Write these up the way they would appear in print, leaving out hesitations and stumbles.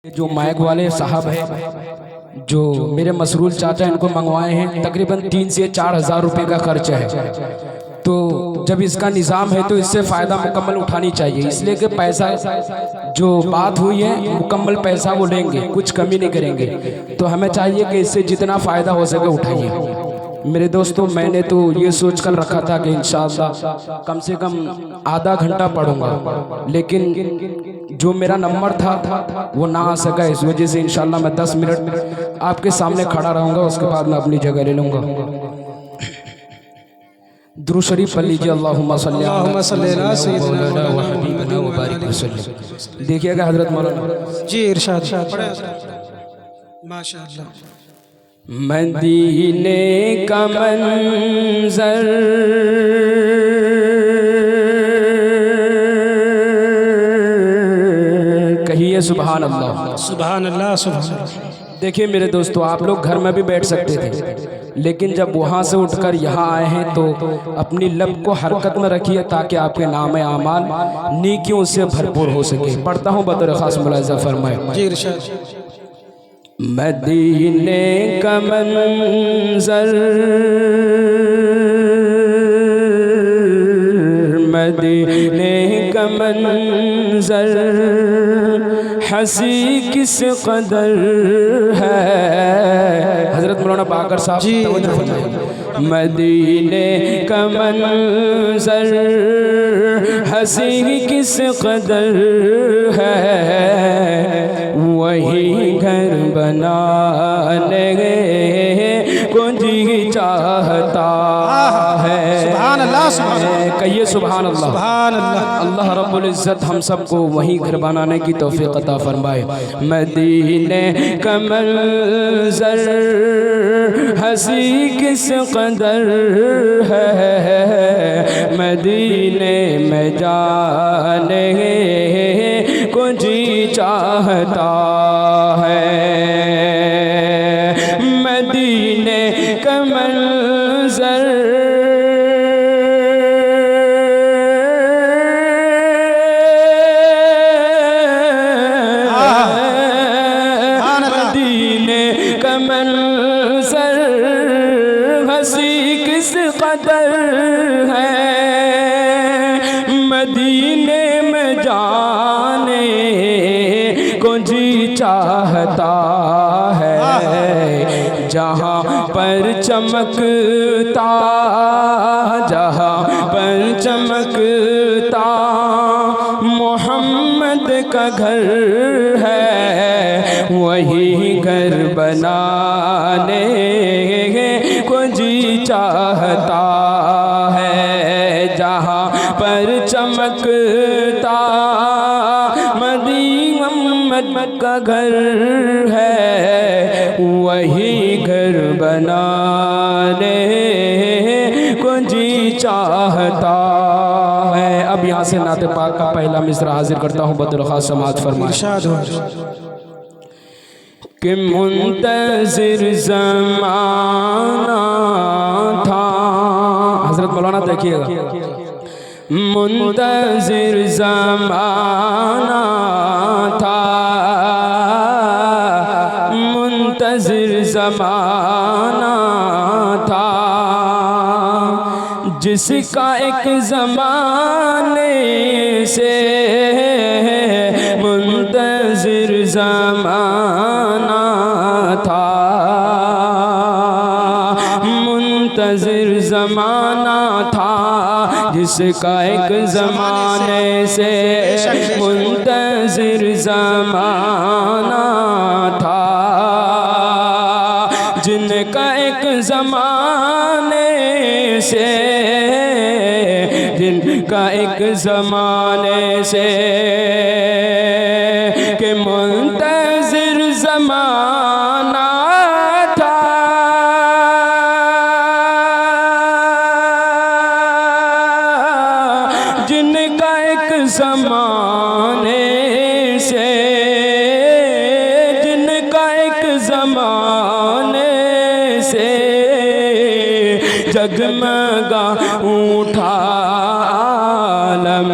जो माइक वाले साहब हैं जो मेरे मसरूल चाचा इनको मंगवाए हैं, तकरीबन 3 से 4 हज़ार रुपये का खर्च है। तो जब इसका निज़ाम है तो इससे फ़ायदा मुकम्मल उठानी चाहिए, इसलिए कि पैसा जो बात हुई है मुकम्मल पैसा वो लेंगे, कुछ कमी नहीं करेंगे। तो हमें चाहिए कि इससे जितना फ़ायदा हो सके उठाइए। मेरे दोस्तों, मैंने तो ये सोच कर रखा था कि इंशाअल्लाह कम से कम आधा घंटा पढ़ूंगा, लेकिन जो मेरा नंबर था वो ना आ सका। इस वजह से इंशाअल्लाह मैं 10 मिनट आपके सामने खड़ा रहूँगा, उसके बाद मैं अपनी जगह ले लूँगा। दुरूद शरीफ पढ़ लीजिए, अल्लाहुम्मा सल्ली अला सय्यिदिना व हबीबिना व बारिक वसल्लम। देखिएगा हजरत मौलाना जी, इरशाद माशाअल्लाह। मदीने का मंज़र कहिए सुभान अल्लाह, सुभान अल्लाह, सुभान अल्लाह। देखिए मेरे दोस्तों, आप लोग घर में भी बैठ सकते थे, लेकिन जब वहाँ से उठकर यहाँ आए हैं तो अपनी लब को हरकत में रखिए ताकि आपके नाम आमाल नेकियों से भरपूर हो सके। पढ़ता हूँ बतौर खास मुलाहिज़ा फरमाए। जी, इरशाद। मदीने का मंज़र, मदीने का मंज़र हंसी किस कदर है। हज़रत मौलाना बाकर साहब जी, मदीने का मंज़र हंसी किस कदर है, वही घर बनाने को जी चाहता है। सुभान अल्लाह, सुभान अल्लाह। कहिए सुभान अल्लाह, सुभान अल्लाह। अल्लाह रब्बुल इज़्ज़त हम सबको वही घर बनाने की तौफीक अता फरमाए। मदीने का मंज़र हंसी किस कदर है, मदीने में जाने को जी चाहता है। मदीने का मंज़र कदर है, मदीने में जाने को जी चाहता है। जहाँ पर चमकता, जहाँ पर चमकता मोहम्मद का घर है, वही घर बनाने को जी चाहता है। जहाँ पर चमकता मोहम्मद का घर है, वही घर बनाने को जी चाहता है। अब यहाँ से नाते पाक का पहला मिसरा हाजिर करता हूँ, बतौर खास समाअत फरमाए कि मुंतज़िर ज़माना था। हज़रत मौलाना देखिएगा, मुंतज़िर ज़माना था, मुंतज़िर ज़माना था, जिसका एक ज़माने से मुंतज़िर ज़माना था, मुंतज़िर ज़माना था, जिसका एक ज़माने से मुंतज़िर ज़माना था, जिनका एक ज़माने से, जिनका एक ज़माने से के मुंतज़िर ज़माना था, जिनका एक ज़माने से, जिनका एक ज़माने से जगमगा उठा आलम,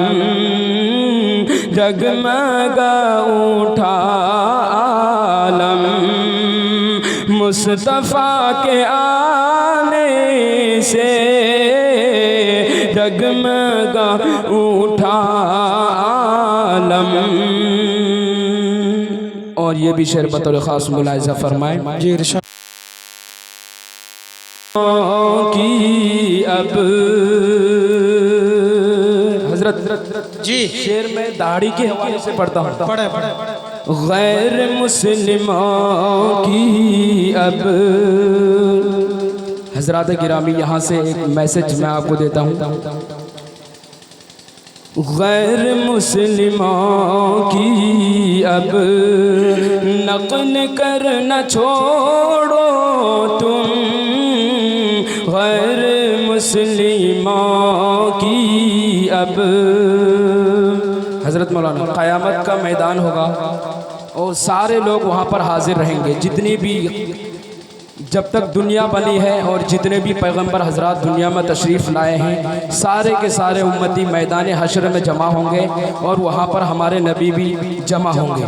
जगमगा उठा मुस्तफ़ा के आने से डगमगा उठा आलम। और ये भी शेर बतौर खास मुलाहिज़ा फरमाए जी इरशाद की अब हजरत जी शेर में दाढ़ी के हवाले से पढ़ता हूँ। पढ़े गैर मुस्लिमों की अब हजरात गिरामी यहाँ से एक मैसेज मैं आपको देता हूँ। गैर मुस्लिमों की अब नक़ल करना छोड़ो तुम, गैर मुस्लिमों की अब। हज़रत मौलाना क़यामत का मैदान होगा और सारे लोग वहाँ पर हाजिर रहेंगे, जितनी भी जब तक दुनिया बनी है और जितने भी पैगंबर हजरात दुनिया में तशरीफ़ लाए हैं, सारे के सारे उम्मती मैदान हशर में जमा होंगे और वहाँ पर हमारे नबी भी जमा होंगे।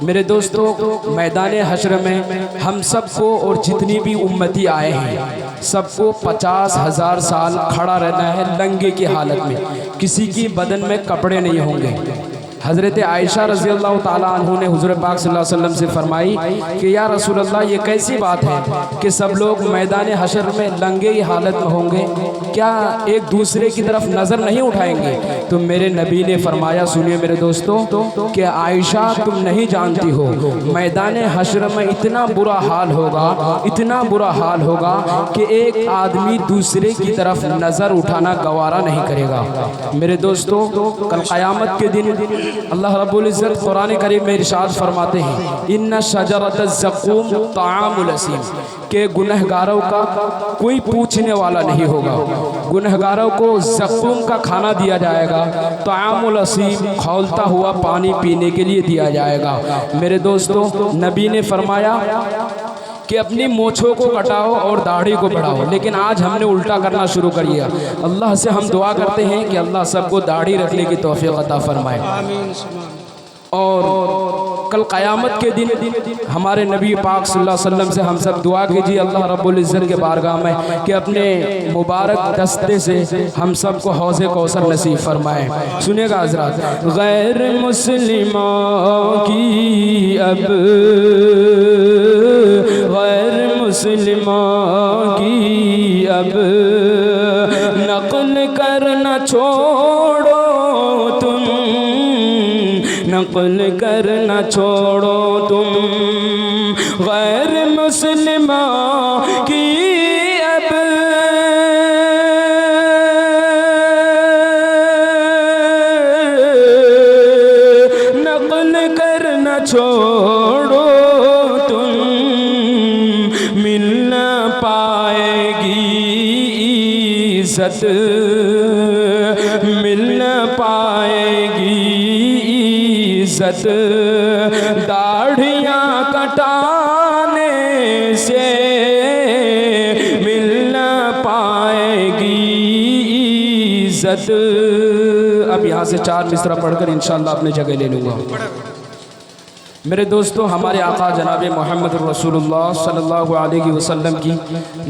मेरे दोस्तों, मैदान हशर में हम सबको और जितनी भी उम्मती आए हैं सबको 50,000 साल खड़ा रहना है नंगे की हालत में, किसी की बदन में कपड़े नहीं होंगे। हज़रत आयशा रज़ी अल्लाह ताला अन्हु ने हुज़ूर पाक सल्लल्लाहु अलैहि वसल्लम से फरमाई कि या रसूल अल्लाह, ये कैसी बात है कि सब लोग मैदान हशर में नंगे ही हालत में होंगे, क्या एक दूसरे की तरफ नज़र नहीं उठाएंगे? तो मेरे नबी ने फरमाया, सुनिए मेरे दोस्तों, कि आयशा तुम नहीं जानती हो मैदान हशर में इतना बुरा हाल होगा, इतना बुरा हाल होगा कि एक आदमी दूसरे की तरफ नज़र उठाना गवारा नहीं करेगा। मेरे दोस्तों, कल क़यामत के दिन अल्लाह रब्बुल इज़्ज़त कुरान करीम में इरशाद फरमाते हैं, इन्ना शजरतज़ ज़क़ूम ताअमुल असीम, के गुनहगारों का कोई पूछने वाला नहीं होगा। गुनहगारों को ज़क़ूम का खाना दिया जाएगा, ताअमुल असीम खौलता हुआ पानी पीने के लिए दिया जाएगा। मेरे दोस्तों, नबी ने फरमाया कि अपनी मोछों को कटाओ और दाढ़ी को बढ़ाओ, लेकिन आज हमने उल्टा करना शुरू कर दिया। अल्लाह से हम दुआ करते हैं कि अल्लाह सबको दाढ़ी रखने की तौफीक अता फरमाए। और कल क़यामत के दिन हमारे नबी पाक सल्लल्लाहु अलैहि वसल्लम से हम सब दुआ कीजिए अल्लाह रब्बुल इज़्ज़त के बारगाह में कि अपने मुबारक दस्ते से हम सब को हौज़े कौसर नसीब फरमाए। सुनिएगा हज़रात, गैर मुस्लिमों की अब, गैर मुस्लिमों की अब नक़ल करना छोड़ो तुम, नक़ल करना छोड़ो तुम, गैर मुस्लिमों की अब नक़ल करना छोड़ो तुम, मिल न पाएगी इज़्ज़त, मिल न पाएगी इज़्ज़त दाढ़ियाँ कटाने से, मिल न पाएगी इज़्ज़त। अब यहाँ से 4 मिसरा पढ़कर इंशाअल्लाह अपने जगह ले लूँगा। मेरे दोस्तों, हमारे आका जनाब मोहम्मद रसूलुल्लाह सल्लल्लाहु अलैहि वसल्लम की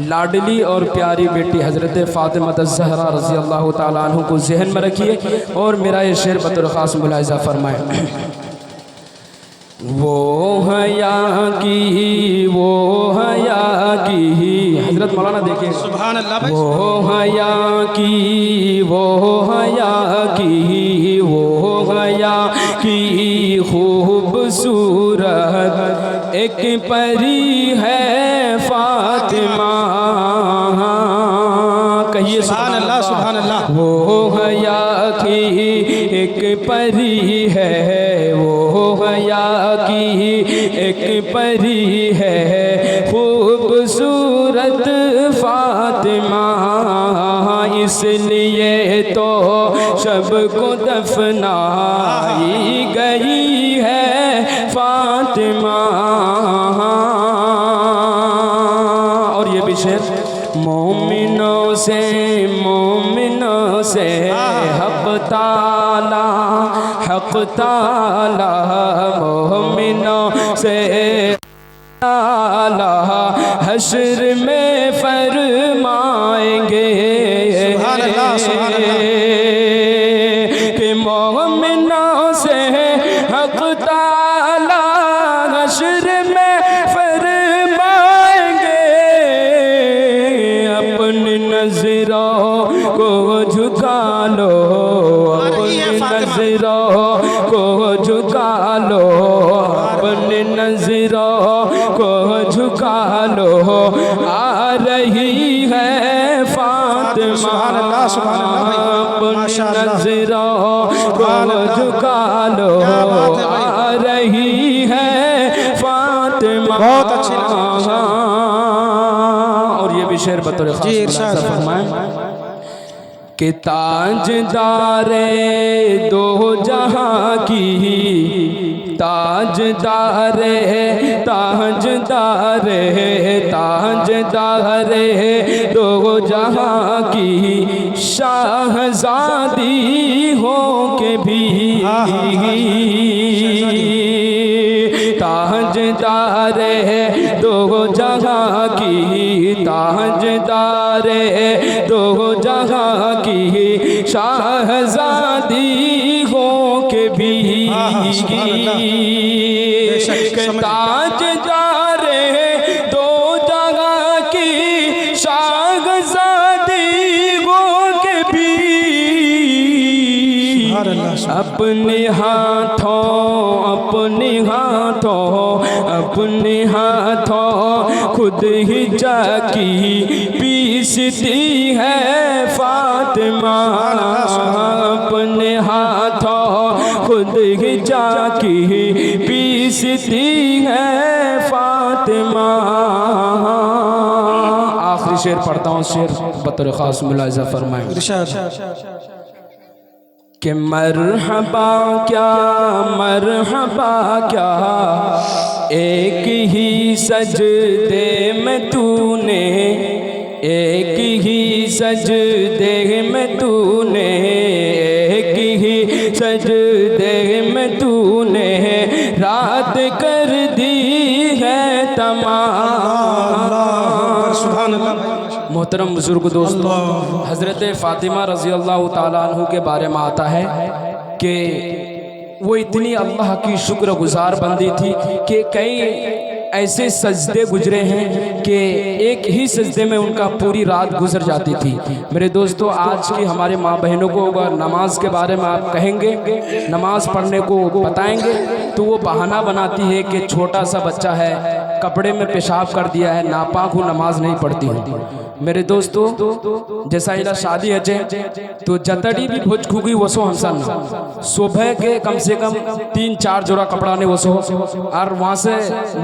लाडली और प्यारी बेटी हज़रत फ़ातिमा ज़हरा रज़ी अल्लाह ताला अन्हा को ज़हन में रखिए और मेरा ये शेर बतौर ख़ास मुलाहिज़ा फरमाएं। वो हया की, वो हया की, हज़रत मौलाना देखिए, सुभान अल्लाह भाई। वो हया की, वो हया की, वो हया की खूबसूरत एक परी है फ़ातिमा। कहिए सुभान अल्लाह, सुभान अल्लाह। वो हया की एक परी है, वो हया की एक परी है खूबसूरत फ़ातिमा, इसलिए तो शब को दफनाई गई है फ़ातिमा। और ये भी शेर, मोमिनों से हक़ ताला, हक़ ताला मोमिनों से ताला हश्र में फरमाएंगे सुभान अल्लाह, सुभान अल्लाह। कि मोमिनों से हक ताला हश्र में फरमाएंगे, अपनी नजरों को झुका लो, अपनी नजरों को झुका लो, अपनी नजरों को झुका लो, आ रही है फातिमा, सुभान अल्लाह, सुभान अल्लाह भाई, अपनी माशाअल्लाह। नजरों को झुका लो, क्या बात है भाई। आ रही है फातिमा। बहुत अच्छी लगी। और ये भी शेर बतौर खास जी, इरशाद फरमाएं कि ताजदारे दो जहां की, ताजदारे ताजदारे ताजदारे दो जहां की शाहजादी हो के भी, ताजदारे दो जहां की, ताजदारे दो जहां की शाहजादी हो के भी, ताजदारे दो जहां की शाहजादी हो के भी, अपने हाथों अपने हाथों अपने हाथों खुद ही जाकी पीसती है फातिमा, अपने हाथों खुद ही जाकी पीसती है फातिमा। आखिरी शेर पढ़ता हूँ, शेर बतौर खास मुलाहिजा फरमाएं कि मरहबा क्या मरहबा क्या एक ही सजदे में तूने, एक ही सजदे में तूने, एक ही सजदे में तूने रात कर दी है तमाम। सुभान अल्लाह। मोहतरम बुजुर्ग दोस्तों, हज़रत फ़ातिमा रज़ी अल्लाह ताला अन्हु के बारे में आता है कि वो इतनी अल्लाह की शुक्रगुजार बंदी थी कि कई ऐसे सजदे गुजरे हैं कि एक ही सजदे में उनका पूरी रात गुजर जाती थी। मेरे दोस्तों, आज की हमारे माँ बहनों को अगर नमाज के बारे में आप कहेंगे, नमाज पढ़ने को बताएंगे, तो वो बहाना बनाती है कि छोटा सा बच्चा है, कपड़े में पेशाब कर दिया है, नापाक हूँ, नमाज नहीं पढ़ती हूँ। मेरे दोस्तों, जैसा इला शादी है तो जतड़ी भी भोज खुगी वसो हमसन, सुबह के कम से कम 3-4 जोड़ा कपड़ा ने वसो, और वहाँ से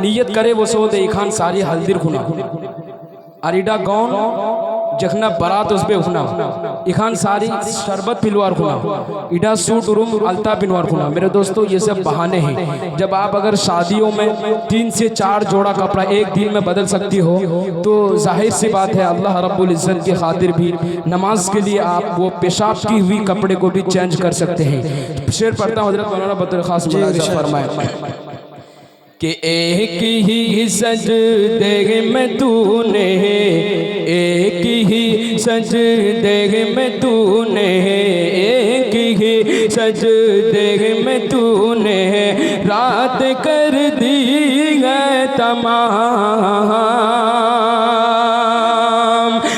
नियत करे वसो दे खान सारी हल्दीर खुना अरिडा गौन जखना बारात उस पे खुना इखान सारी शरबत पिलवार खुना इडा सूट रूम अलता पिनवार खुना। मेरे दोस्तों, ये सब बहाने हैं। जब आप अगर शादियों में 3 से 4 जोड़ा कपड़ा एक दिन में बदल सकती हो, तो जाहिर सी बात है अल्लाह रब्बुल इज़्ज़त की खातिर भी नमाज के लिए आप वो पेशाब की हुई कपड़े को भी चेंज कर सकते हैं। शेर पढ़ता हूँ, हज़रत मौलाना बतौर खास फरमाए कि एक ही सजदे में तूने, एक ही सजदे में तूने, एक ही सजदे में तूने रात कर दी है तमाम,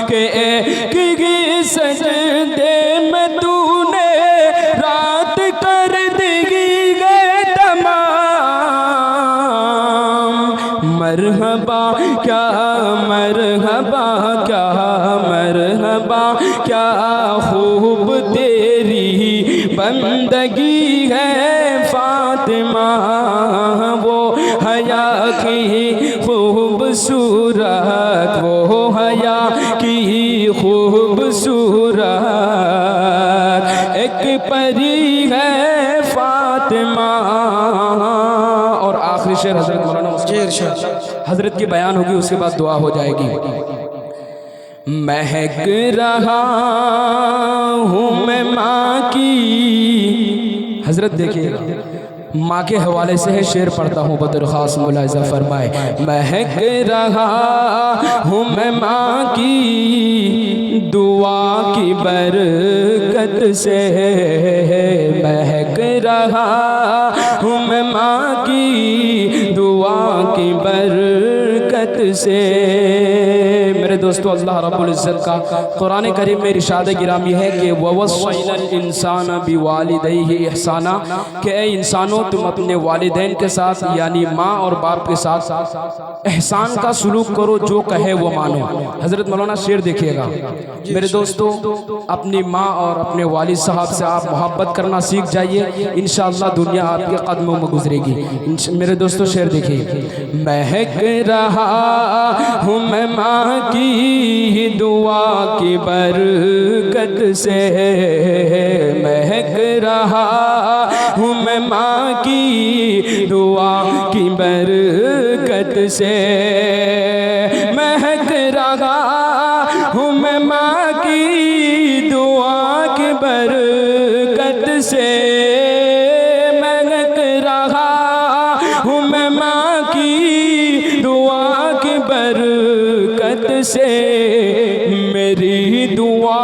के एक ही सजदे में तूने रात कर दी है तमाम। मरहबा क्या मरहबा क्या मरहबा क्या खूब तेरी बंदगी है फातिमा, वो हया की खूबसूरत, वो हया की खूबसूरत एक परी है फातिमा। और आखिरी शेर हजरत मौलाना हजरत की बयान होगी, उसके बाद दुआ हो जाएगी। महक रहा हूँ मैं माँ की, हजरत देखिएगा, माँ के हवाले से है, शेर पढ़ता हूँ बतौर खास, मुलाहिज़ा फरमाए। महक रहा हूँ मैं माँ की दुआ की बरकत से, महक रहा हूँ मैं माँ की दुआ की बरकत से। मेरे दोस्तों, अल्लाह रब्बुल इज़्ज़त का कुरान करीम में इरशाद गिरामी है कि ववस्सैनल इंसान बिवालिदैहि इहसाना, कि ऐ इंसानों तुम अपने वालिदैन के साथ यानी माँ और बाप के साथ एहसान का सलूक करो, जो कहे वो मानो। हज़रत मौलाना शेर देखिएगा। मेरे दोस्तों, अपनी माँ और अपने वालिद साहब से आप मोहब्बत करना सीख जाइए, इंशाअल्लाह दुनिया आपके कदमों में गुजरेगी। मेरे दोस्तों, शेर देखिए। महक रहा हूँ मैं माँ की दुआ की बरकत से, महक रहा हूँ मैं माँ की दुआ की बरकत से, महक रहा हूँ मैं माँ की दुआ की बरकत से, महक रहा हूँ मैं माँ की दुआ की बरकत से। मेरी दुआ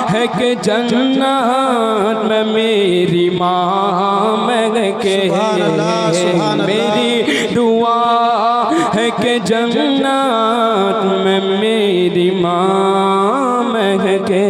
है कि जन्नत में मेरी माँ महके, मेरी दुआ है कि जन्नत में मेरी माँ महके।